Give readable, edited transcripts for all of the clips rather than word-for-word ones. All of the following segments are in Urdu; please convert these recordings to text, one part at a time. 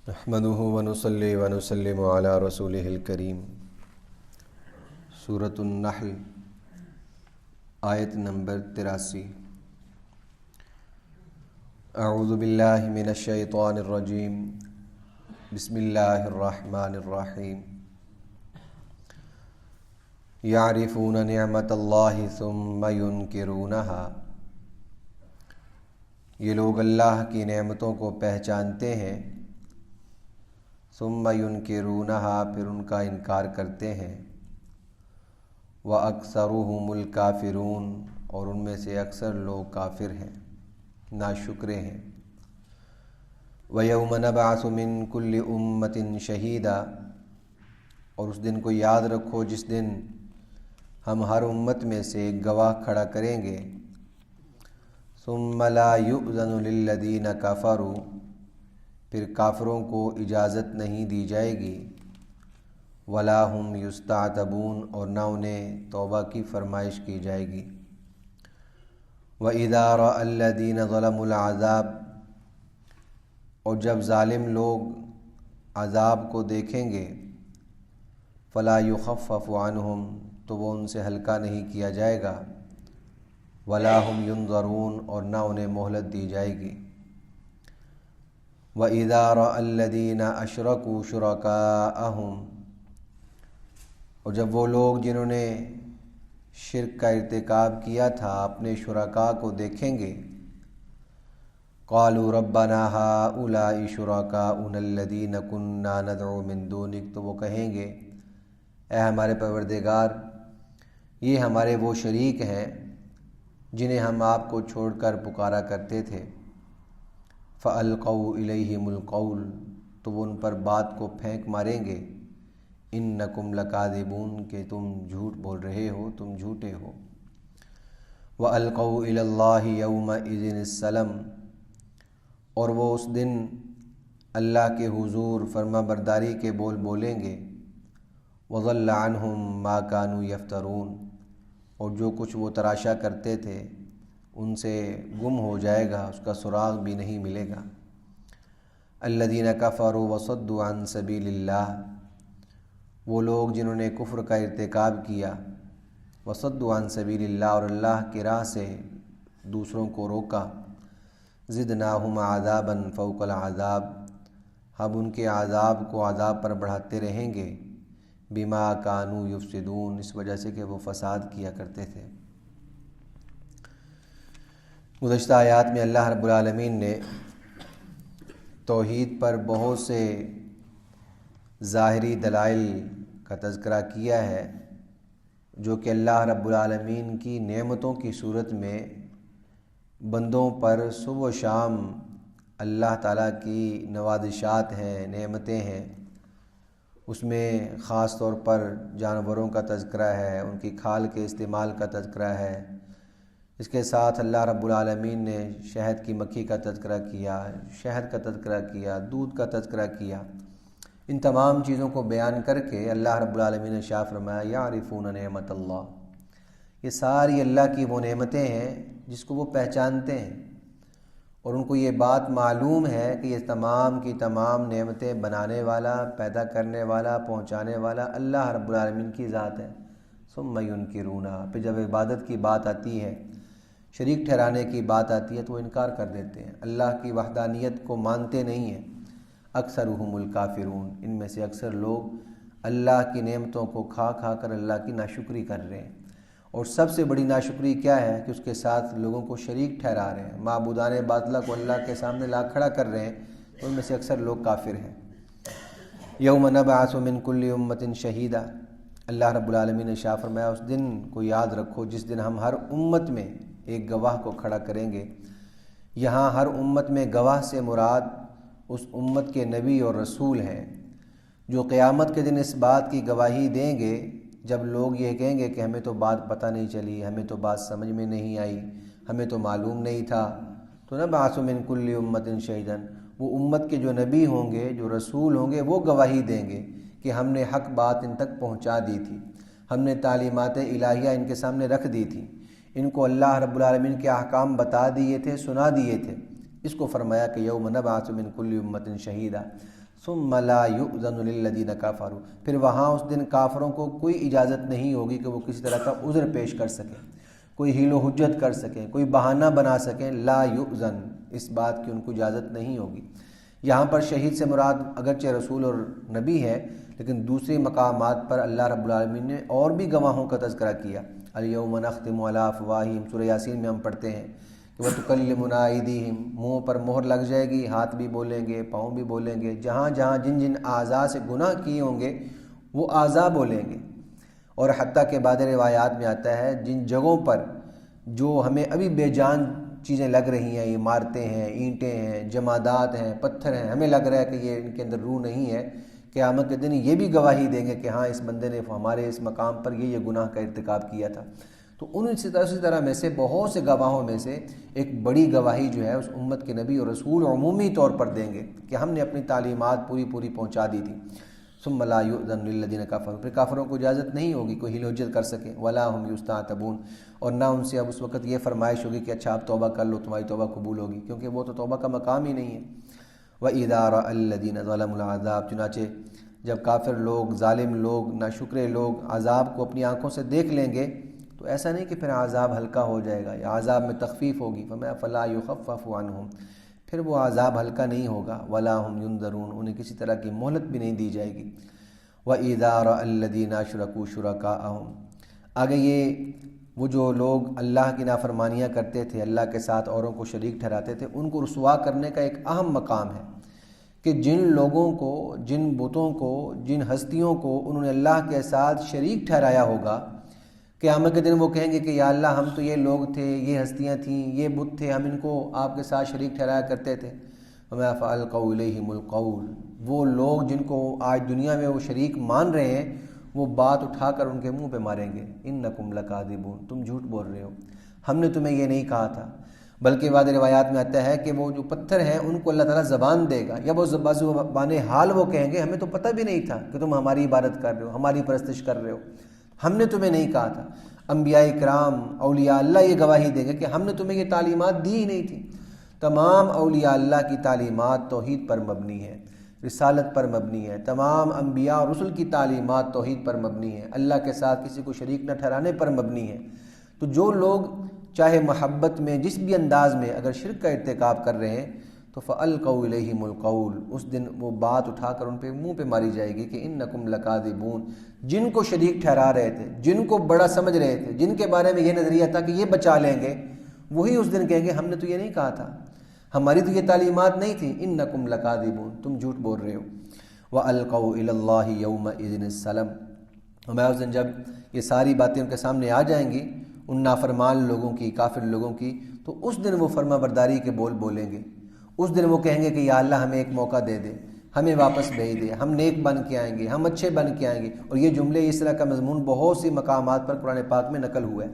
نحمدہ ونصلی ونسلم علی رسولہ الکریم۔ سورۃ النحل، آیت نمبر 83۔ اعوذ باللہ من الشیطان الرجیم، بسم اللہ الرحمن الرحیم۔ یعرفون نعمت اللہ ثم ینکرونہا، یہ لوگ اللہ کی نعمتوں کو پہچانتے ہیں، ثم ینکرونہا، پھر ان کا انکار کرتے ہیں، وَأَكْثَرُهُمُ الْكَافِرُونَ، اور ان میں سے اکثر لوگ کافر ہیں، ناشکرے ہیں۔ وَيَوْمَ نَبْعَثُ مِن كُلِّ أُمَّةٍ شَهِيدًا، اور اس دن کو یاد رکھو جس دن ہم ہر امت میں سے ایک گواہ کھڑا کریں گے۔ ثُمَّ لَا يُؤْذَنُ لِلَّذِينَ كَفَرُوا، پھر کافروں کو اجازت نہیں دی جائے گی، وَلَا هُمْ يُسْتَعْتَبُونَ، اور نہ انہیں توبہ کی فرمائش کی جائے گی۔ وَإِذَا رَأَى الَّذِينَ ظَلَمُوا الْعَذَابَ، اور جب ظالم لوگ عذاب کو دیکھیں گے، فَلَا يُخَفَّفُ عَنْهُمْ، تو وہ ان سے ہلکا نہیں کیا جائے گا، وَلَا هُمْ يُنظَرُونَ، اور نہ انہیں مہلت دی جائے گی۔ وَإِذَا رَأَى الَّذِينَ أَشْرَكُوا شُرَكَاءَهُمْ، اور جب وہ لوگ جنہوں نے شرک کا ارتکاب کیا تھا اپنے شرکاء کو دیکھیں گے، قَالُوا رَبَّنَا هَؤُلَاءِ شُرَكَاؤُنَا الَّذِينَ كُنَّا نَدْعُو مِن دُونِكَ، تو وہ کہیں گے، اے ہمارے پروردگار، یہ ہمارے وہ شریک ہیں جنہیں ہم آپ کو چھوڑ کر پکارا کرتے تھے۔ فَأَلْقَوْا إِلَيْهِمُ الْقَوْلَ، تو وہ ان پر بات کو پھینک ماریں گے، إِنَّكُمْ لَكَاذِبُونَ، کہ تم جھوٹ بول رہے ہو، تم جھوٹے ہو۔ وَأَلْقَوْا إِلَى اللَّهِ يَوْمَئِذٍ السَّلَمَ، اور وہ اس دن اللہ کے حضور فرما برداری کے بول بولیں گے۔ وَضَلَّ عَنْهُمْ مَا كَانُوا يَفْتَرُونَ، اور جو کچھ وہ تراشا کرتے تھے ان سے گم ہو جائے گا، اس کا سراغ بھی نہیں ملے گا۔ الَّذِينَ كَفَرُوا وَصَدُّوا عَن سَبِيلِ اللَّهِ، وہ لوگ جنہوں نے کفر کا ارتکاب کیا، وَصَدُّوا عَن سَبِيلِ اللَّهِ، اور اللہ کی راہ سے دوسروں کو روکا۔ زِدْنَاهُمْ عَذَابًا فَوْقَ الْعَذَابِ، ہم ان کے عذاب کو عذاب پر بڑھاتے رہیں گے، بِمَا كَانُوا يُفْسِدُونَ، اس وجہ سے کہ وہ فساد کیا کرتے تھے۔ گزشتہ آیات میں اللہ رب العالمین نے توحید پر بہت سے ظاہری دلائل کا تذکرہ کیا ہے، جو کہ اللہ رب العالمین کی نعمتوں کی صورت میں بندوں پر صبح و شام اللہ تعالیٰ کی نوازشات ہیں، نعمتیں ہیں۔ اس میں خاص طور پر جانوروں کا تذکرہ ہے، ان کی کھال کے استعمال کا تذکرہ ہے۔ اس کے ساتھ اللہ رب العالمین نے شہد کی مکھی کا تذکرہ کیا، شہد کا تذکرہ کیا، دودھ کا تذکرہ کیا۔ ان تمام چیزوں کو بیان کر کے اللہ رب العالمین نے ارشاد فرمایا، یعرفون نعمت اللہ، یہ ساری اللہ کی وہ نعمتیں ہیں جس کو وہ پہچانتے ہیں، اور ان کو یہ بات معلوم ہے کہ یہ تمام کی تمام نعمتیں بنانے والا، پیدا کرنے والا، پہنچانے والا اللہ رب العالمین کی ذات ہے۔ ثم ینکرونہا، پھر جب عبادت کی بات آتی ہے، شریک ٹھہرانے کی بات آتی ہے تو وہ انکار کر دیتے ہیں، اللہ کی وحدانیت کو مانتے نہیں ہیں۔ اکثرهم الکافرون، ان میں سے اکثر لوگ اللہ کی نعمتوں کو کھا کھا کر اللہ کی ناشکری کر رہے ہیں، اور سب سے بڑی ناشکری کیا ہے کہ اس کے ساتھ لوگوں کو شریک ٹھہرا رہے ہیں، معبودان باطلہ کو اللہ کے سامنے لا کھڑا کر رہے ہیں، تو ان میں سے اکثر لوگ کافر ہیں۔ یوم نبعث من کل امۃ شہیدا، اللہ رب العالمین نے ارشاد فرمایا، اس دن کو یاد رکھو جس دن ہم ہر امت میں ایک گواہ کو کھڑا کریں گے۔ یہاں ہر امت میں گواہ سے مراد اس امت کے نبی اور رسول ہیں، جو قیامت کے دن اس بات کی گواہی دیں گے جب لوگ یہ کہیں گے کہ ہمیں تو بات پتہ نہیں چلی، ہمیں تو بات سمجھ میں نہیں آئی، ہمیں تو معلوم نہیں تھا، تو نبعث من کل امۃ شہیدا، وہ امت کے جو نبی ہوں گے، جو رسول ہوں گے، وہ گواہی دیں گے کہ ہم نے حق بات ان تک پہنچا دی تھی، ہم نے تعلیمات الہیہ ان کے سامنے رکھ دی تھی، ان کو اللہ رب العالمین کے احکام بتا دیے تھے، سنا دیے تھے، اس کو فرمایا کہ یوم نبعث من کل امۃ شہیدا ثم لا یؤذن للذین کفروا، پھر وہاں اس دن کافروں کو کوئی اجازت نہیں ہوگی کہ وہ کسی طرح کا عذر پیش کر سکیں، کوئی حیل و حجت کر سکیں، کوئی بہانہ بنا سکیں، لا یؤذن، اس بات کی ان کو اجازت نہیں ہوگی۔ یہاں پر شہید سے مراد اگرچہ رسول اور نبی ہے، لیکن دوسرے مقامات پر اللہ رب العالمین نے اور بھی گواہوں کا تذکرہ کیا۔ الیوم نختم علی افواہہم، سورہ یاسین میں ہم پڑھتے ہیں کہ وتکلمنا ایدیہم، منہ پر مہر لگ جائے گی، ہاتھ بھی بولیں گے، پاؤں بھی بولیں گے، جہاں جہاں جن جن اعضاء سے گناہ کیے ہوں گے وہ اعضاء بولیں گے۔ اور حتیٰ کہ بعض روایات میں آتا ہے جن جگہوں پر جو ہمیں ابھی بے جان چیزیں لگ رہی ہیں، عمارتیں ہیں، اینٹیں ہیں، جمادات ہیں، پتھر ہیں، ہمیں لگ رہا ہے کہ یہ ان کے اندر روح نہیں ہے، قیامت کے دن یہ بھی گواہی دیں گے کہ ہاں اس بندے نے ہمارے اس مقام پر یہ گناہ کا ارتکاب کیا تھا۔ تو اسی طرح میں سے بہت سے گواہوں میں سے ایک بڑی گواہی جو ہے اس امت کے نبی اور رسول عمومی طور پر دیں گے کہ ہم نے اپنی تعلیمات پوری پہنچا دی تھی۔ ثم لا یؤذن للذین کفروا، پھر کافروں کو اجازت نہیں ہوگی کوئی حیل و حجت کر سکے، ولا هم یستعتبون، اور نہ ان سے اب اس وقت یہ فرمائش ہوگی کہ اچھا آپ توبہ کر لو تمہاری توبہ قبول ہوگی، کیونکہ وہ تو توبہ کا مقام ہی نہیں ہے۔ وَإِذَا رَأَى الَّذِينَ ظَلَمُوا الْعَذَابَ، چنانچہ جب کافر لوگ، ظالم لوگ، ناشکرے لوگ عذاب کو اپنی آنکھوں سے دیکھ لیں گے تو ایسا نہیں کہ پھر عذاب ہلکا ہو جائے گا یا عذاب میں تخفیف ہوگی، فَلَا يُخَفَّفُ عَنْهُمْ، پھر وہ عذاب ہلکا نہیں ہوگا، وَلَا هُمْ يُنذَرُونَ، انہیں کسی طرح کی مہلت بھی نہیں دی جائے گی۔ وَإِذَا رَأَى الَّذِينَ أَشْرَكُوا شُرَكَاءَهُمْ، آگے یہ وہ جو لوگ اللہ کی نافرمانیاں کرتے تھے، اللہ کے ساتھ اوروں کو شریک ٹھہراتے تھے، ان کو رسوا کرنے کا ایک اہم مقام ہے کہ جن لوگوں کو، جن بتوں کو، جن ہستیوں کو انہوں نے اللہ کے ساتھ شریک ٹھہرایا ہوگا، قیامت کے دن وہ کہیں گے کہ یا اللہ ہم تو یہ لوگ تھے، یہ ہستیاں تھیں، یہ بت تھے، ہم ان کو آپ کے ساتھ شریک ٹھہرایا کرتے تھے۔ وَمَا فَأَلْقَوْا إِلَيْهِمُ الْقَوْلَ، وہ لوگ جن کو آج دنیا میں وہ شریک مان رہے ہیں وہ بات اٹھا کر ان کے منہ پہ ماریں گے، اِنَّكُمْ لَكَاذِبُونَ، تم جھوٹ بول رہے ہو، ہم نے تمہیں یہ نہیں کہا تھا۔ بلکہ بعض روایات میں آتا ہے کہ وہ جو پتھر ہیں ان کو اللہ تعالیٰ زبان دے گا، یا وہ زبان حال وہ کہیں گے ہمیں تو پتہ بھی نہیں تھا کہ تم ہماری عبادت کر رہے ہو، ہماری پرستش کر رہے ہو، ہم نے تمہیں نہیں کہا تھا۔ انبیاء کرام، اولیاء اللہ یہ گواہی دیں گے کہ ہم نے تمہیں یہ تعلیمات دی ہی نہیں تھی۔ تمام اولیاء اللہ کی تعلیمات توحید پر مبنی ہے، رسالت پر مبنی ہے، تمام انبیاء اور رسل کی تعلیمات توحید پر مبنی ہے، اللہ کے ساتھ کسی کو شریک نہ ٹھہرانے پر مبنی ہے۔ تو جو لوگ چاہے محبت میں جس بھی انداز میں اگر شرک کا ارتکاب کر رہے ہیں تو فَأَلْقَوْا إِلَيْهِمُ الْقَوْلَ، اس دن وہ بات اٹھا کر ان پہ منہ پہ ماری جائے گی کہ اِنَّكُمْ لَكَاذِبُونَ، جن کو شریک ٹھہرا رہے تھے، جن کو بڑا سمجھ رہے تھے، جن کے بارے میں یہ نظریہ تھا کہ یہ بچا لیں گے، وہی اس دن کہیں گے ہم نے تو یہ نہیں کہا تھا، ہماری تو یہ تعلیمات نہیں تھی، اِنَّكُمْ لَكَاذِبُونَ، تم جھوٹ بول رہے ہو۔ وَأَلْقَوْا إِلَى اللَّهِ يَوْمَئِذٍ السَّلَامَ، اور اس دن جب یہ ساری باتیں ان کے سامنے آ جائیں گی، ان نافرمان لوگوں کی، کافر لوگوں کی، تو اس دن وہ فرما برداری کے بول بولیں گے، اس دن وہ کہیں گے کہ یا اللہ ہمیں ایک موقع دے دے، ہمیں واپس بھیج دے، ہم نیک بن کے آئیں گے، ہم اچھے بن کے آئیں گے۔ اور یہ جملے، اس طرح کا مضمون بہت سی مقامات پر قرآن پاک میں نقل ہوا ہے۔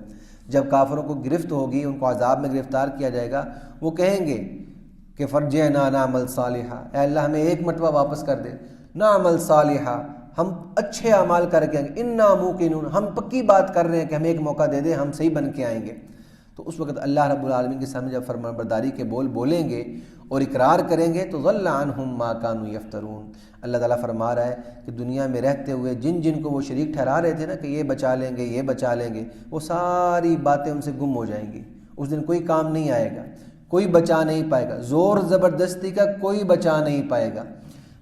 جب کافروں کو گرفت ہوگی، ان کو عذاب میں گرفتار کیا جائے گا، وہ کہیں گے کہ فرجعنا نعمل صالحا، اے اللہ ہمیں ایک مرتبہ واپس کر دے، نعمل صالحا، ہم اچھے اعمال کر کے آئیں گے، انا موقنون، ہم پکی بات کر رہے ہیں کہ ہمیں ایک موقع دے دیں، ہم صحیح بن کے آئیں گے۔ تو اس وقت اللہ رب العالمین کے سامنے جب فرمانبرداری کے بول بولیں گے اور اقرار کریں گے تو ضل عنہم ما کانوا یفترون، اللہ تعالیٰ فرما رہا ہے کہ دنیا میں رہتے ہوئے جن جن کو وہ شریک ٹھہرا رہے تھے نا کہ یہ بچا لیں گے، یہ بچا لیں گے، وہ ساری باتیں ان سے گم ہو جائیں گی۔ اس دن کوئی کام نہیں آئے گا، کوئی بچا نہیں پائے گا، زور زبردستی کا کوئی بچا نہیں پائے گا۔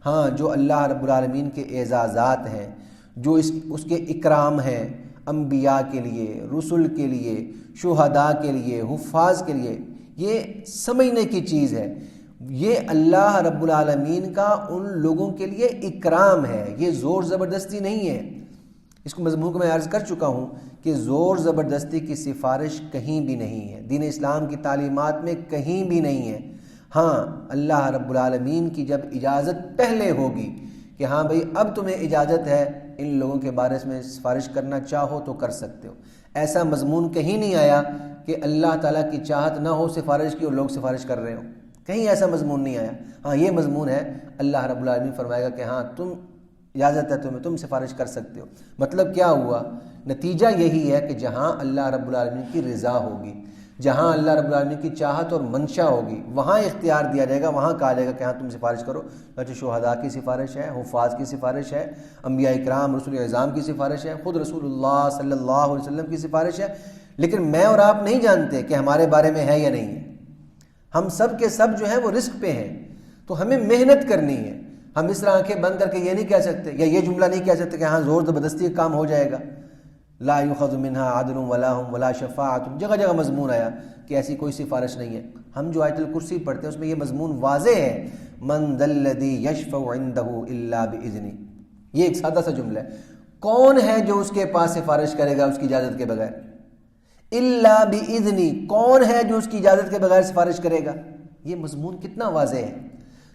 ہاں، جو اللہ رب العالمین کے اعزازات ہیں، جو اس کے اکرام ہیں، انبیاء کے لیے، رسل کے لیے، شہداء کے لیے، حفاظ کے لیے، یہ سمجھنے کی چیز ہے۔ یہ اللہ رب العالمین کا ان لوگوں کے لیے اکرام ہے، یہ زور زبردستی نہیں ہے۔ اس کو مضمون کو میں عرض کر چکا ہوں کہ زور زبردستی کی سفارش کہیں بھی نہیں ہے، دین اسلام کی تعلیمات میں کہیں بھی نہیں ہے۔ ہاں، اللہ رب العالمین کی جب اجازت پہلے ہوگی کہ ہاں بھئی اب تمہیں اجازت ہے ان لوگوں کے بارے میں سفارش کرنا چاہو تو کر سکتے ہو، ایسا مضمون کہیں نہیں آیا کہ اللہ تعالیٰ کی چاہت نہ ہو سفارش کی اور لوگ سفارش کر رہے ہو، کہیں ایسا مضمون نہیں آیا۔ ہاں، یہ مضمون ہے اللہ رب العالمین فرمائے گا کہ ہاں تم، اجازت ہے تمہیں، تم سفارش کر سکتے ہو۔ مطلب کیا ہوا؟ نتیجہ یہی ہے کہ جہاں اللہ رب العالمین کی رضا ہوگی، جہاں اللہ رب العالمین کی چاہت اور منشا ہوگی وہاں اختیار دیا جائے گا، وہاں کہا جائے گا کہ ہاں تم سفارش کرو۔ شہداء کی سفارش ہے، حفاظ کی سفارش ہے، انبیاء اکرام رسول اعظام کی سفارش ہے، خود رسول اللہ صلی اللہ علیہ وسلم کی سفارش ہے، لیکن میں اور آپ نہیں جانتے کہ ہمارے بارے میں ہے یا نہیں ہے۔ ہم سب کے سب جو ہے وہ رزق پہ ہیں، تو ہمیں محنت کرنی ہے۔ ہم اس طرح آنکھیں بند کر کے یہ نہیں کہہ سکتے یا یہ جملہ نہیں کہہ سکتے کہ ہاں زور زبردستی کا کام ہو جائے گا۔ لا یؤخذ منها عدل ولا هم ولا شفاعت، جگہ جگہ مضمون آیا کہ ایسی کوئی سفارش نہیں ہے۔ ہم جو آیت الکرسی پڑھتے ہیں اس میں یہ مضمون واضح ہے، من ذا الذی یشفع عنده الا باذنہ، یہ ایک سادہ سا جملہ ہے۔ کون ہے جو اس کے پاس سفارش کرے گا اس کی اجازت کے بغیر؟ الا باذنہ، کون ہے جو اس کی اجازت کے بغیر سفارش کرے گا؟ یہ مضمون کتنا واضح ہے۔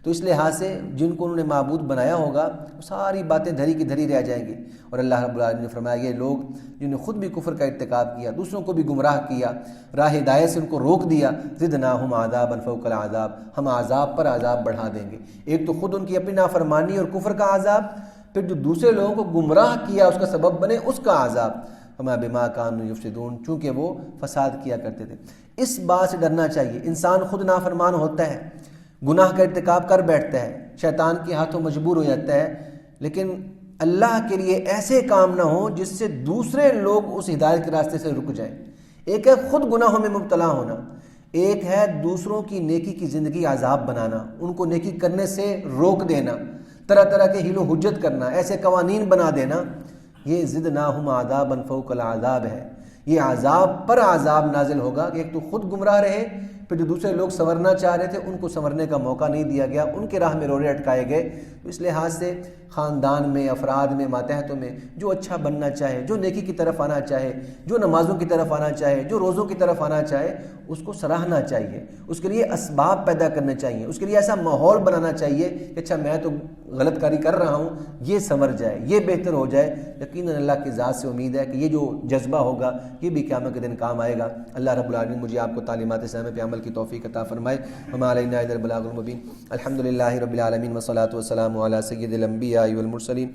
تو اس لحاظ سے جن کو انہوں نے معبود بنایا ہوگا وہ ساری باتیں دھری کی دھری رہ جائیں گی۔ اور اللہ رب العالمین نے فرمایا یہ لوگ جنہوں نے خود بھی کفر کا ارتکاب کیا، دوسروں کو بھی گمراہ کیا، راہ ہدایت سے ان کو روک دیا، زدناہم عذابا فوق العذاب، ہم عذاب پر عذاب بڑھا دیں گے۔ ایک تو خود ان کی اپنی نافرمانی اور کفر کا عذاب، پھر جو دوسرے لوگوں کو گمراہ کیا اس کا سبب بنے اس کا عذاب، فما بما كانوا يفسدون، چونکہ وہ فساد کیا کرتے تھے۔ اس بات سے ڈرنا چاہیے، انسان خود نافرمان ہوتا ہے، گناہ کا ارتکاب کر بیٹھتا ہے، شیطان کے ہاتھوں مجبور ہو جاتا ہے، لیکن اللہ کے لیے ایسے کام نہ ہوں جس سے دوسرے لوگ اس ہدایت کے راستے سے رک جائیں۔ ایک ہے خود گناہوں میں مبتلا ہونا، ایک ہے دوسروں کی نیکی کی زندگی عذاب بنانا، ان کو نیکی کرنے سے روک دینا، طرح طرح کے حیل و حجت کرنا، ایسے قوانین بنا دینا۔ یہ زدناہم عذابا فوق العذاب ہے، یہ عذاب پر عذاب نازل ہوگا کہ ایک تو خود گمراہ رہے، پھر جو دوسرے لوگ سنورنا چاہ رہے تھے ان کو سنورنے کا موقع نہیں دیا گیا، ان کے راہ میں روڑے اٹکائے گئے۔ تو اس لحاظ سے خاندان میں، افراد میں، ماتحتوں میں جو اچھا بننا چاہے، جو نیکی کی طرف آنا چاہے، جو نمازوں کی طرف آنا چاہے، جو روزوں کی طرف آنا چاہے، اس کو سراہنا چاہیے، اس کے لیے اسباب پیدا کرنے چاہیے، اس کے لیے ایسا ماحول بنانا چاہیے کہ اچھا میں تو غلط کاری کر رہا ہوں، یہ سنور جائے، یہ بہتر ہو جائے۔ یقیناً اللہ کی ذات سے امید ہے کہ یہ جو جذبہ ہوگا یہ بھی قیامت کے دن کام آئے گا۔ اللہ رب العالمین مجھے آپ کو تعلیمات اسلام پہ عمل کی توفیق عطا فرمائے۔ وما علینا الا البلاغ المبین۔ الحمدللہ رب العالمین والصلاة والسلام علی سید الانبیاء والمرسلین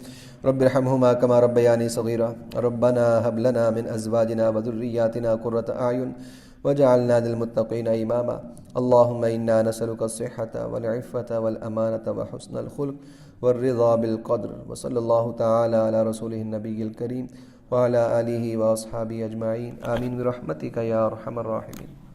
رب ارحمہما کما ربیانی صغیرا ربنا هب لنا من ازواجنا وذریاتنا قرۃ اعین وجعلنا للمتقین اماما اللهم انا نسألك الصحة والعفة والامانة وحسن الخلق والرضا بالقدر وصلی اللہ تعالی علی رسولہ النبی الکریم وعلى آلہ واصحابہ اجمعین آمین برحمتک یا ارحم الراحمین۔